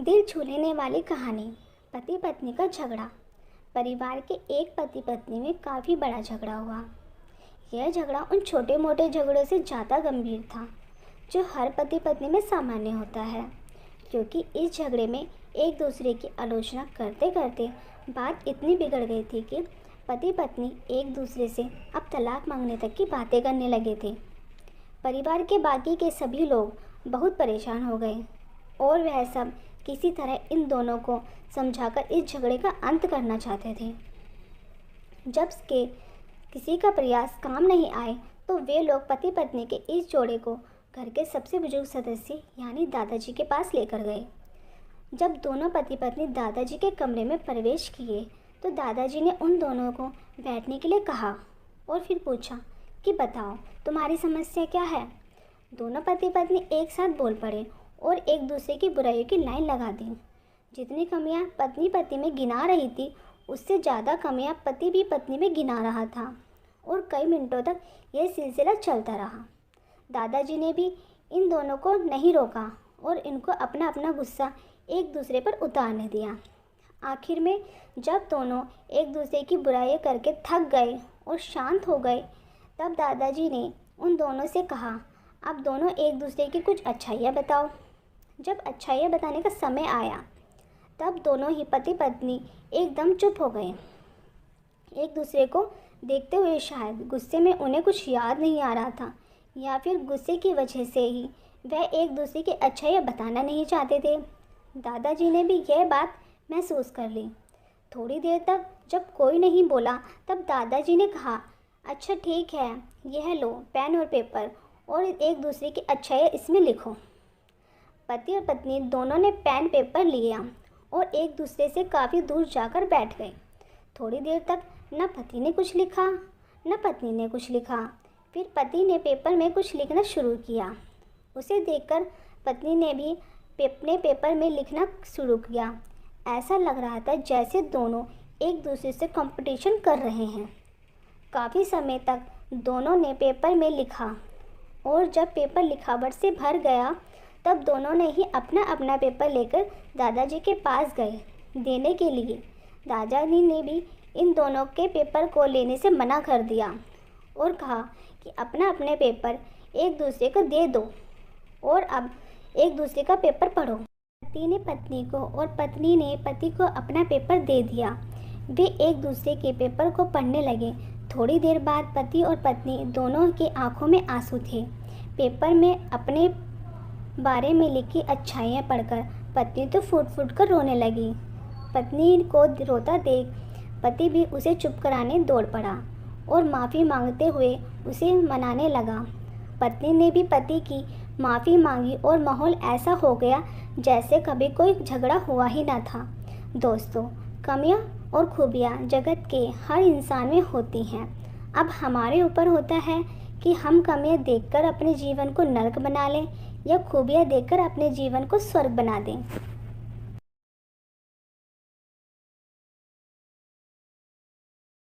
दिल छू लेने वाली कहानी। पति पत्नी का झगड़ा। परिवार के एक पति पत्नी में काफ़ी बड़ा झगड़ा हुआ। यह झगड़ा उन छोटे मोटे झगड़ों से ज़्यादा गंभीर था जो हर पति पत्नी में सामान्य होता है, क्योंकि इस झगड़े में एक दूसरे की आलोचना करते करते बात इतनी बिगड़ गई थी कि पति पत्नी एक दूसरे से अब तलाक मांगने तक की बातें करने लगे थे। परिवार के बाकी के सभी लोग बहुत परेशान हो गए और वह सब किसी तरह इन दोनों को समझाकर इस झगड़े का अंत करना चाहते थे। जब के किसी का प्रयास काम नहीं आए तो वे लोग पति पत्नी के इस जोड़े को घर के सबसे बुजुर्ग सदस्य यानी दादाजी के पास लेकर गए। जब दोनों पति पत्नी दादाजी के कमरे में प्रवेश किए तो दादाजी ने उन दोनों को बैठने के लिए कहा और फिर पूछा कि बताओ तुम्हारी समस्या क्या है। दोनों पति पत्नी एक साथ बोल पड़े और एक दूसरे की बुराइयों की लाइन लगा दी। जितनी कमियां पत्नी पति में गिना रही थी उससे ज़्यादा कमियां पति भी पत्नी में गिना रहा था और कई मिनटों तक यह सिलसिला चलता रहा। दादाजी ने भी इन दोनों को नहीं रोका और इनको अपना अपना गुस्सा एक दूसरे पर उतारने दिया। आखिर में जब दोनों एक दूसरे की बुराई करके थक गए और शांत हो गए तब दादाजी ने उन दोनों से कहा, अब दोनों एक दूसरे की कुछ अच्छाइयाँ बताओ। जब अच्छाइयाँ बताने का समय आया तब दोनों ही पति पत्नी एकदम चुप हो गए। एक दूसरे को देखते हुए शायद गुस्से में उन्हें कुछ याद नहीं आ रहा था या फिर गुस्से की वजह से ही वह एक दूसरे की अच्छाइयाँ बताना नहीं चाहते थे। दादाजी ने भी यह बात महसूस कर ली। थोड़ी देर तक जब कोई नहीं बोला तब दादाजी ने कहा, अच्छा ठीक है, यह लो पेन और पेपर और एक दूसरे की अच्छाइयाँ इसमें लिखो। पति और पत्नी दोनों ने पेन पेपर लिया और एक दूसरे से काफ़ी दूर जाकर बैठ गए। थोड़ी देर तक न पति ने कुछ लिखा न पत्नी ने कुछ लिखा। फिर पति ने पेपर में कुछ लिखना शुरू किया। उसे देखकर पत्नी ने भी अपने पेपर में लिखना शुरू किया। ऐसा लग रहा था जैसे दोनों एक दूसरे से कंपटीशन कर रहे हैं। काफ़ी समय तक दोनों ने पेपर में लिखा और जब पेपर लिखावट से भर गया तब दोनों ने ही अपना अपना पेपर लेकर दादाजी के पास गए देने के लिए। दादाजी ने भी इन दोनों के पेपर को लेने से मना कर दिया और कहा कि अपना अपने पेपर एक दूसरे को दे दो और अब एक दूसरे का पेपर पढ़ो। पति ने पत्नी को और पत्नी ने पति को अपना पेपर दे दिया। वे एक दूसरे के पेपर को पढ़ने लगे। थोड़ी देर बाद पति और पत्नी दोनों की आंखों में आंसू थे। पेपर में अपने बारे में लिखी अच्छाइयाँ पढ़कर पत्नी तो फूट फूट कर रोने लगी। पत्नी को रोता देख पति भी उसे चुप कराने दौड़ पड़ा और माफ़ी मांगते हुए उसे मनाने लगा। पत्नी ने भी पति की माफ़ी मांगी और माहौल ऐसा हो गया जैसे कभी कोई झगड़ा हुआ ही ना था। दोस्तों, कमियां और खूबियां जगत के हर इंसान में होती हैं। अब हमारे ऊपर होता है कि हम कमियां देखकर अपने जीवन को नर्क बना लें या खूबियां देखकर अपने जीवन को स्वर्ग बना दें।